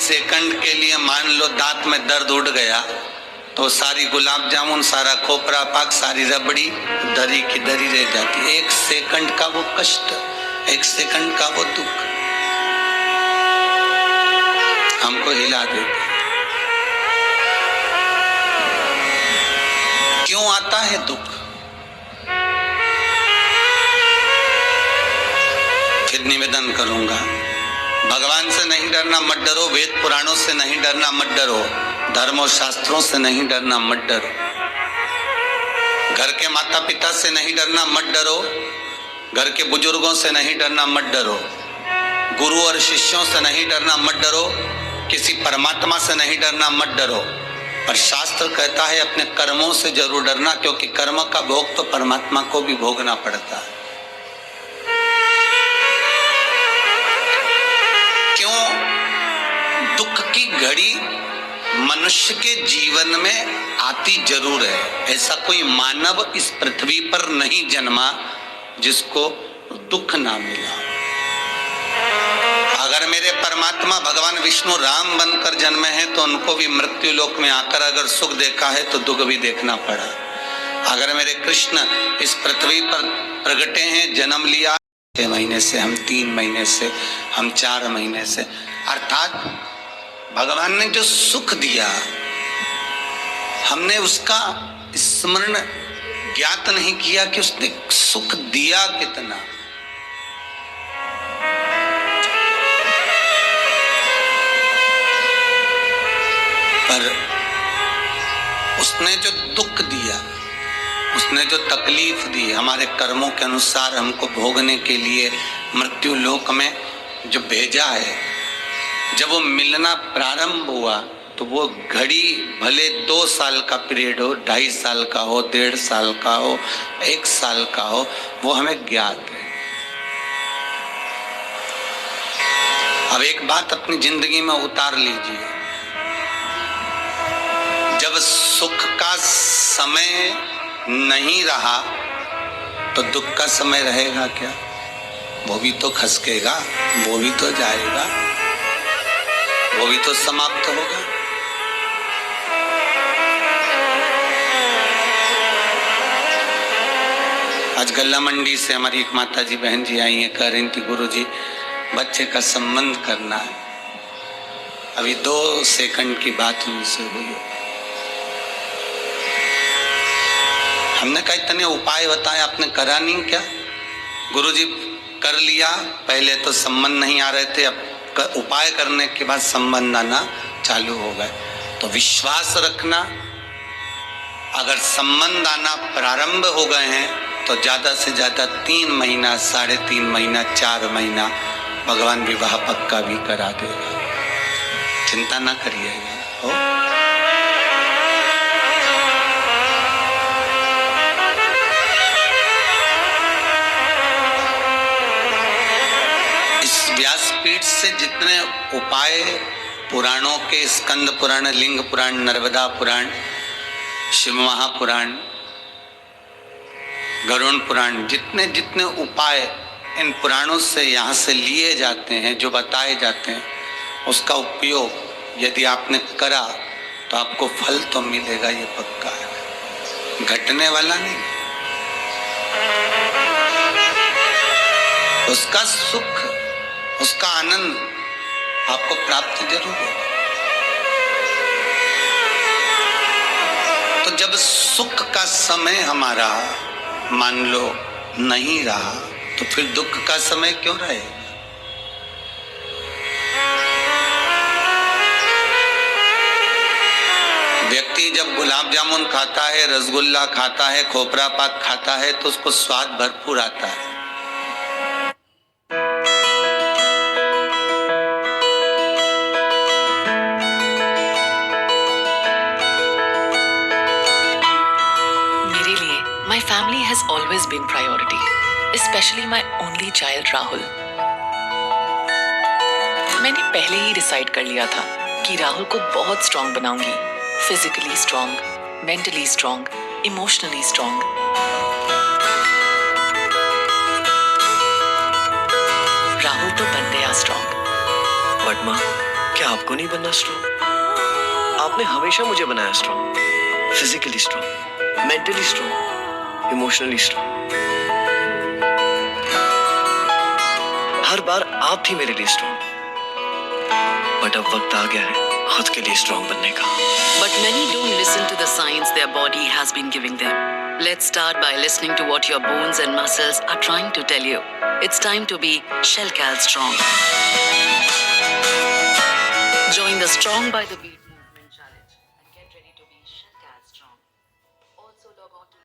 Second के लिए मान लो दांत में दर्द उठ गया तो सारी गुलाब जामुन, सारा खोपरा पाक, सारी रबड़ी दरी की दरी रह जाती। एक सेकंड का वो कष्ट, एक सेकंड का वो दुख हमको हिला देते। क्यों आता है दुख? फिर निवेदन करूंगा, भगवान से नहीं डरना मत डरो, वेद पुराणों से नहीं डरना मत डरो, धर्म और शास्त्रों से नहीं डरना मत डरो, घर के माता पिता से नहीं डरना मत डरो, घर के बुजुर्गों से नहीं डरना मत डरो, गुरु और शिष्यों से नहीं डरना मत डरो, किसी परमात्मा से नहीं डरना मत डरो। पर शास्त्र कहता है अपने कर्मों से जरूर डरना, क्योंकि कर्म का भोग तो परमात्मा को भी भोगना पड़ता है। क्यों? दुख की घड़ी मनुष्य के जीवन में आती जरूर है। ऐसा कोई मानव इस पृथ्वी पर नहीं जन्मा जिसको दुख ना मिला। अगर मेरे परमात्मा भगवान विष्णु राम बनकर जन्मे हैं तो उनको भी मृत्यु लोक में आकर अगर सुख देखा है तो दुख भी देखना पड़ा। अगर मेरे कृष्ण इस पृथ्वी पर प्रगटे हैं, जन्म लिया 6 महीने से, हम 3 महीने से, हम 4 महीने से, अर्थात भगवान ने जो सुख दिया हमने उसका स्मरण ज्ञात नहीं किया कि उसने सुख दिया कितना। पर उसने जो दुख दिया, उसने जो तकलीफ दी, हमारे कर्मों के अनुसार हमको भोगने के लिए मृत्यु लोक में जो भेजा है, जब वो मिलना प्रारंभ हुआ तो वो घड़ी भले 2 साल का पीरियड हो, 2.5 साल का हो, 1.5 साल का हो, 1 साल का हो, वो हमें ज्ञात है। अब एक बात अपनी जिंदगी में उतार लीजिए, जब सुख का समय नहीं रहा तो दुख का समय रहेगा क्या? वो भी तो खसकेगा, वो भी तो जाएगा, वो भी तो समाप्त होगा। आज गल्ला मंडी से हमारी एक माता जी बहन जी आई हैं, कह रही थी गुरु जी बच्चे का संबंध करना है। अभी 2 सेकंड की बात उनसे हुई। हमने कहा इतने उपाय बताए, आपने करा नहीं क्या? गुरुजी कर लिया, पहले तो संबंध नहीं आ रहे थे, अब उपाय करने के बाद संबंध आना चालू हो गए। तो विश्वास रखना, अगर संबंध आना प्रारंभ हो गए हैं तो ज्यादा से ज्यादा 3 महीना, 3.5 महीना, 4 महीना भगवान विवाह पक्का भी करा देगा। चिंता ना करिएगा। व्यासपीठ से जितने उपाय पुराणों के, स्कंद पुराण, लिंग पुराण, नर्मदा पुराण, शिव महापुराण, गरुण पुराण, जितने जितने उपाय इन पुराणों से यहाँ से लिए जाते हैं, जो बताए जाते हैं, उसका उपयोग यदि आपने करा तो आपको फल तो मिलेगा, ये पक्का है, घटने वाला नहीं। उसका सुख, उसका आनंद आपको प्राप्त जरूर होगा। तो जब सुख का समय हमारा मान लो नहीं रहा तो फिर दुख का समय क्यों रहे? व्यक्ति जब गुलाब जामुन खाता है, रसगुल्ला खाता है, खोपरा पाक खाता है तो उसको स्वाद भरपूर आता है। My family has always been priority, especially my only child Rahul. मैंने पहले ही डिसाइड कर लिया था कि राहुल को बहुत स्ट्रॉन्ग बनाऊंगी, physically strong, mentally strong, emotionally strong. Rahul तो बन गया स्ट्रॉन्ग, बट माँ क्या आपको नहीं बनना स्ट्रॉन्ग? आपने हमेशा मुझे बनाया strong, physically strong, mentally strong, emotionally strong. हर बार आप थी मेरे लिए स्ट्रॉन्ग, बट अब वक्त आ गया है खुद के लिए स्ट्रॉन्ग बनने का। But many don't listen to the signs their body has been giving them. Let's start by listening to what your bones and muscles are trying to tell you. It's time to be Shelcal Strong. Join the Strong by the Beat